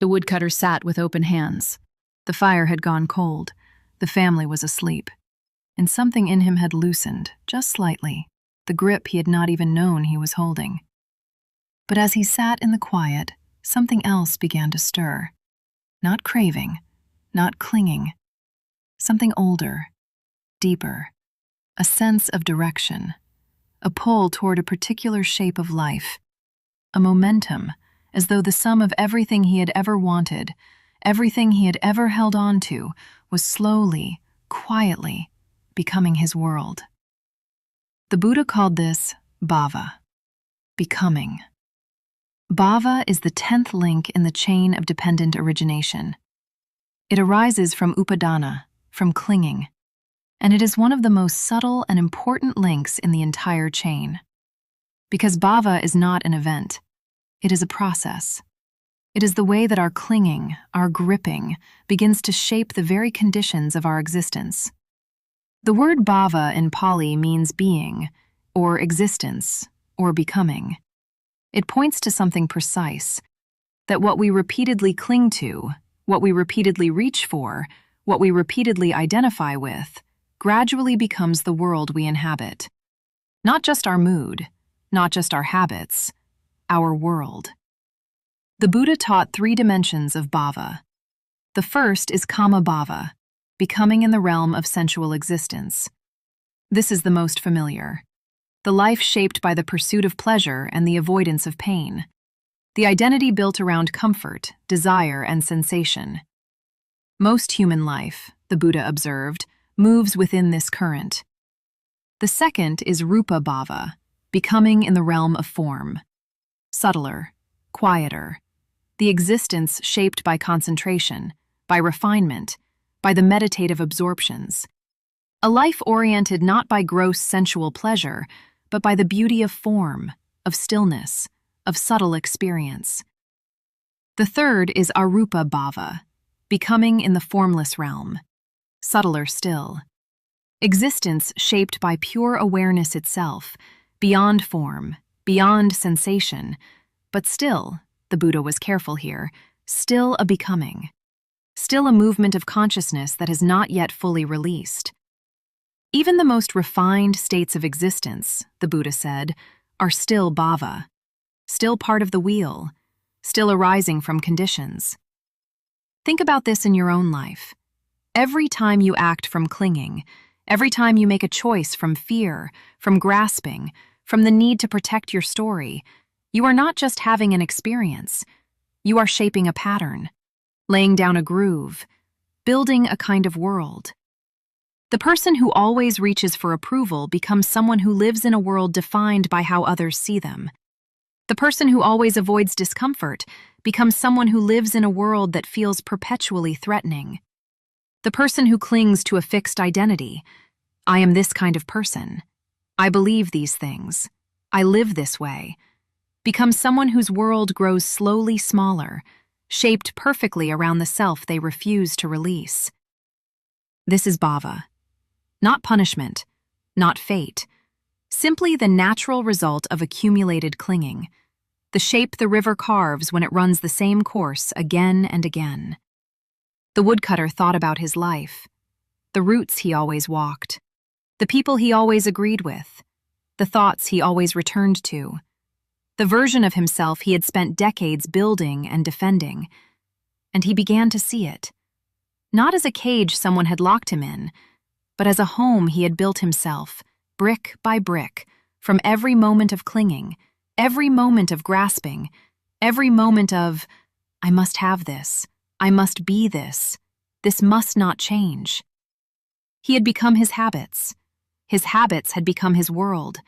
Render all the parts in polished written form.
The woodcutter sat with open hands. The fire had gone cold. The family was asleep. And something in him had loosened, just slightly, the grip he had not even known he was holding. But as he sat in the quiet, something else began to stir. Not craving, not clinging. Something older, deeper. A sense of direction. A pull toward a particular shape of life. A momentum, as though the sum of everything he had ever wanted, everything he had ever held on to, was slowly, quietly, becoming his world. The Buddha called this Bhava, becoming. Bhava is the 10th link in the chain of dependent origination. It arises from upadana, from clinging, and it is one of the most subtle and important links in the entire chain. Because bhava is not an event, it is a process. It is the way that our clinging, our gripping, begins to shape the very conditions of our existence. The word bhava in Pali means being, or existence, or becoming. It points to something precise, that what we repeatedly cling to, what we repeatedly reach for, what we repeatedly identify with, gradually becomes the world we inhabit. Not just our mood, not just our habits, our world. The Buddha taught 3 dimensions of bhava. The first is kama bhava, becoming in the realm of sensual existence. This is the most familiar. The life shaped by the pursuit of pleasure and the avoidance of pain. The identity built around comfort, desire, and sensation. Most human life, the Buddha observed, moves within this current. The second is rupa bhava, becoming in the realm of form. Subtler, quieter. The existence shaped by concentration, by refinement, by the meditative absorptions. A life oriented not by gross sensual pleasure, but by the beauty of form, of stillness, of subtle experience. The third is arupa bhava, becoming in the formless realm, subtler still. Existence shaped by pure awareness itself, beyond form, beyond sensation, but still, the Buddha was careful here, still a becoming. Still a movement of consciousness that has not yet fully released. Even the most refined states of existence, the Buddha said, are still bhava, still part of the wheel, still arising from conditions. Think about this in your own life. Every time you act from clinging, every time you make a choice from fear, from grasping, from the need to protect your story, you are not just having an experience, you are shaping a pattern, laying down a groove, building a kind of world. The person who always reaches for approval becomes someone who lives in a world defined by how others see them. The person who always avoids discomfort becomes someone who lives in a world that feels perpetually threatening. The person who clings to a fixed identity, I am this kind of person, I believe these things, I live this way, becomes someone whose world grows slowly smaller, shaped perfectly around the self they refuse to release. This is bhava. Not punishment, not fate, simply the natural result of accumulated clinging, the shape the river carves when it runs the same course again and again. The woodcutter thought about his life, the routes he always walked, the people he always agreed with, the thoughts he always returned to, the version of himself he had spent decades building and defending, and he began to see it, not as a cage someone had locked him in, but as a home he had built himself, brick by brick, from every moment of clinging, every moment of grasping, every moment of, I must have this, I must be this must not change. He had become his habits had become his world,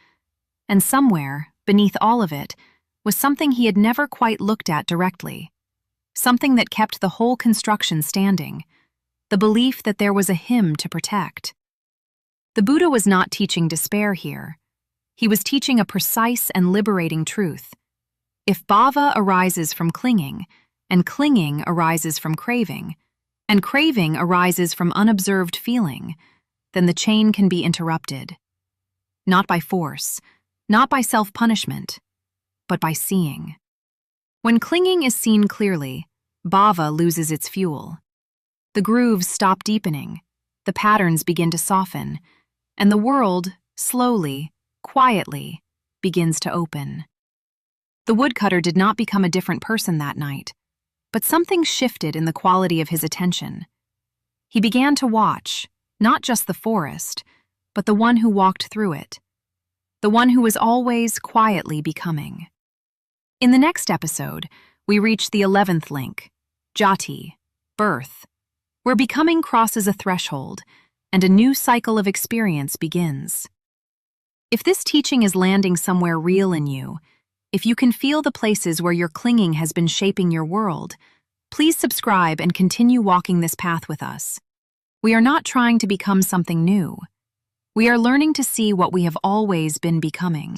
and somewhere, beneath all of it, was something he had never quite looked at directly, something that kept the whole construction standing, the belief that there was a him to protect. The Buddha was not teaching despair here. He was teaching a precise and liberating truth. If bhava arises from clinging, and clinging arises from craving, and craving arises from unobserved feeling, then the chain can be interrupted. Not by force, not by self-punishment, but by seeing. When clinging is seen clearly, Bhava loses its fuel. The grooves stop deepening, the patterns begin to soften, and the world, slowly, quietly, begins to open. The woodcutter did not become a different person that night, but something shifted in the quality of his attention. He began to watch, not just the forest, but the one who walked through it, the one who was always quietly becoming. In the next episode, we reach the 11th link, jati, birth, where becoming crosses a threshold and a new cycle of experience begins. If this teaching is landing somewhere real in you, if you can feel the places where your clinging has been shaping your world, please subscribe and continue walking this path with us. We are not trying to become something new. We are learning to see what we have always been becoming.